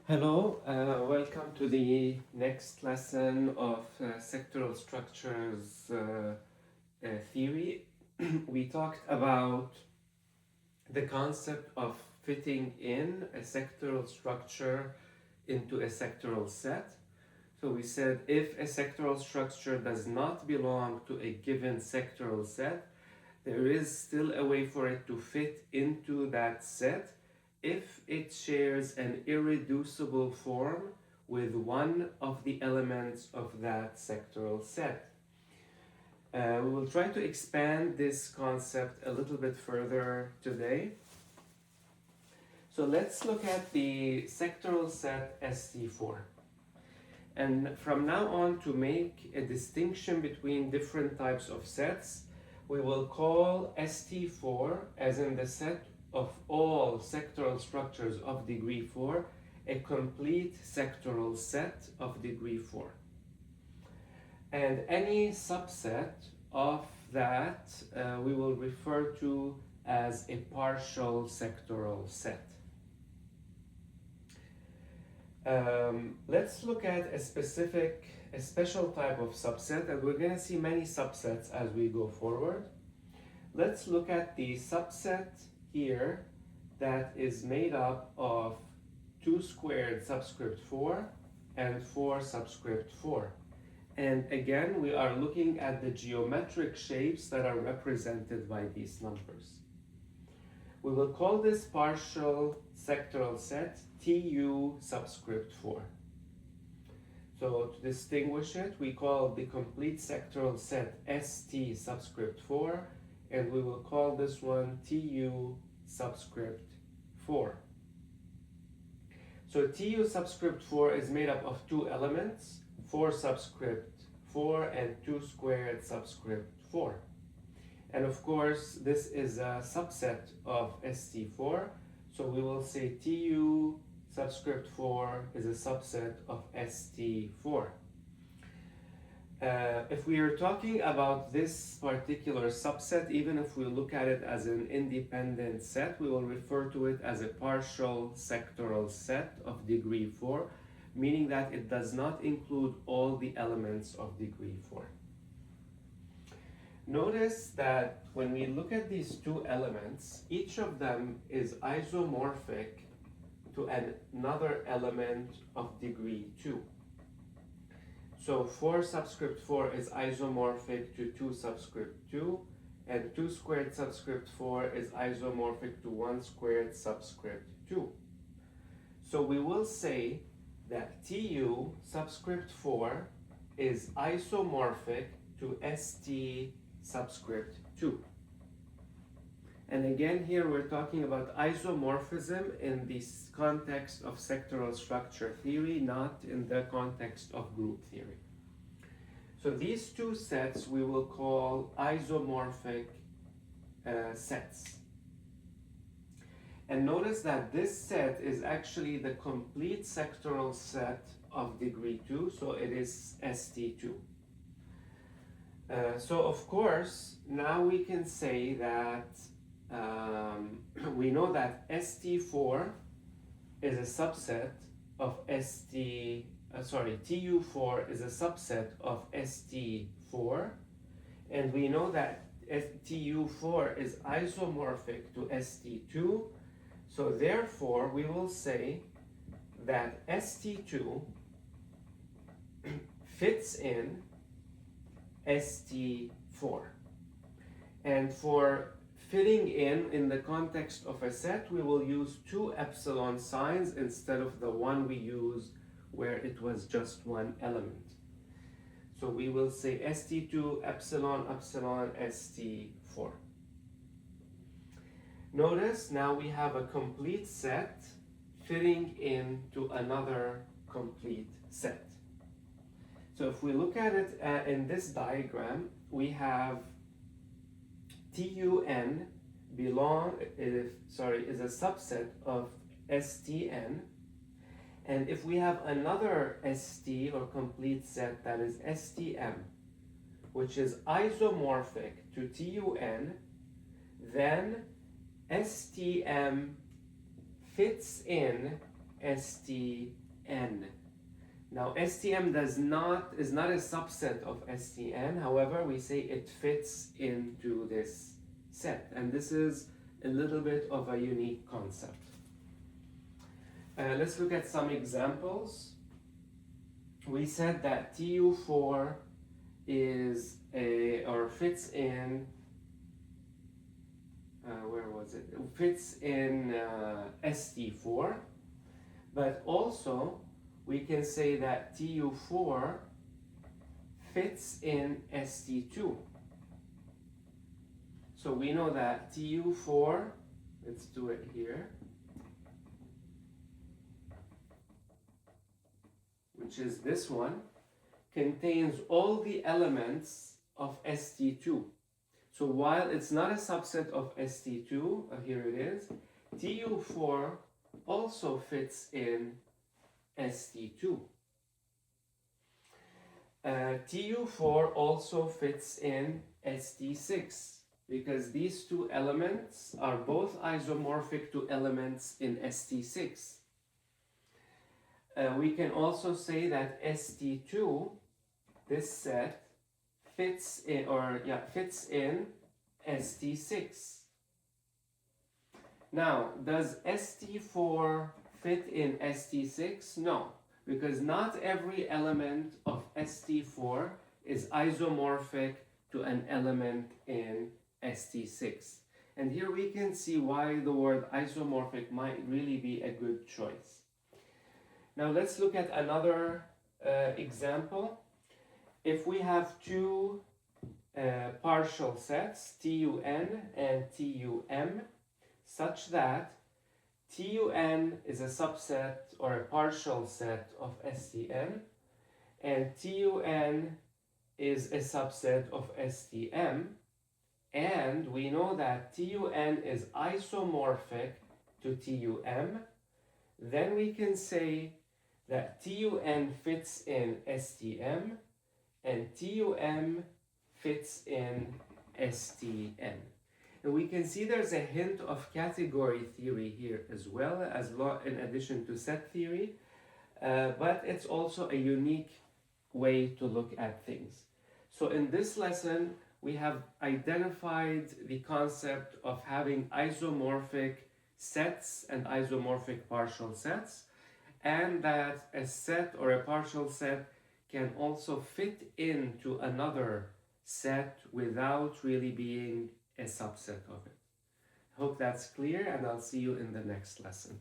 Hello, welcome to the next lesson of sectoral structures theory. We talked about the concept of fitting in a sectoral structure into a sectoral set. So we said if a sectoral structure does not belong to a given sectoral set, there is still a way for it to fit into that set if it shares an irreducible form with one of the elements of that sectoral set. We will try to expand this concept a little bit further today. So let's look at the sectoral set ST4. And from now on, to make a distinction between different types of sets, we will call ST4, as in the set of all sectoral structures of degree 4, a complete sectoral set of degree 4. And any subset of that we will refer to as a partial sectoral set. Let's look at a special type of subset, and we're going to see many subsets as we go forward. Let's look at the subset here that is made up of 2 squared subscript 4 and 4 subscript 4. And again, we are looking at the geometric shapes that are represented by these numbers. We will call this partial sectoral set TU subscript 4. So to distinguish it, we call the complete sectoral set ST subscript 4, and we will call this one TU subscript 4. So TU subscript 4 is made up of 2 elements, 4 subscript 4 and 2 squared subscript 4. And of course, this is a subset of ST4, so we will say TU subscript 4 is a subset of ST4. If we are talking about this particular subset, even if we look at it as an independent set, we will refer to it as a partial sectoral set of degree 4, meaning that it does not include all the elements of degree 4. Notice that when we look at these 2 elements, each of them is isomorphic to another element of degree 2. So 4 subscript 4 is isomorphic to 2 subscript 2, and 2 squared subscript 4 is isomorphic to 1 squared subscript 2. So we will say that TU subscript 4 is isomorphic to ST subscript 2. And again, here we're talking about isomorphism in the context of sectoral structure theory, not in the context of group theory. So these 2 sets we will call isomorphic sets. And notice that this set is actually the complete sectoral set of degree 2, so it is ST2. So of course, now we can say that we know that ST4 is a subset of TU4 is a subset of ST4, and we know that TU4 is isomorphic to ST2, so therefore we will say that ST2 fits in ST4. And for fitting in the context of a set, we will use 2 epsilon signs instead of the one we used where it was just 1 element. So we will say ST2 epsilon epsilon ST4. Notice now we have a complete set fitting into another complete set. So if we look at it in this diagram, we have TUN is a subset of STN, and if we have another ST or complete set that is STM, which is isomorphic to TUN, then STM fits in STN. Now STM is not a subset of STN, however we say it fits into this set, and this is a little bit of a unique concept. Let's look at some examples. We said that TU4 is or fits in where was it? It fits in ST4, but also we can say that TU4 fits in ST2. So we know that TU4, let's do it here, which is this one, contains all the elements of ST2. So while it's not a subset of ST2, here it is, TU4 also fits in ST2. TU4 also fits in ST6 because these two elements are both isomorphic to elements in ST6. We can also say that ST2, this set, fits in ST6. Now, does ST4 fit in ST6? No, because not every element of ST4 is isomorphic to an element in ST6. And here we can see why the word isomorphic might really be a good choice. Now let's look at another example. If we have two partial sets, TUN and TUM, such that TUN is a subset or a partial set of STN, and TUN is a subset of STM, and we know that TUN is isomorphic to TUM, then we can say that TUN fits in STM and TUM fits in STN. And we can see there's a hint of category theory here as well, in addition to set theory, but it's also a unique way to look at things. So in this lesson, we have identified the concept of having isomorphic sets and isomorphic partial sets, and that a set or a partial set can also fit into another set without really being a subset of it. Hope that's clear, and I'll see you in the next lesson.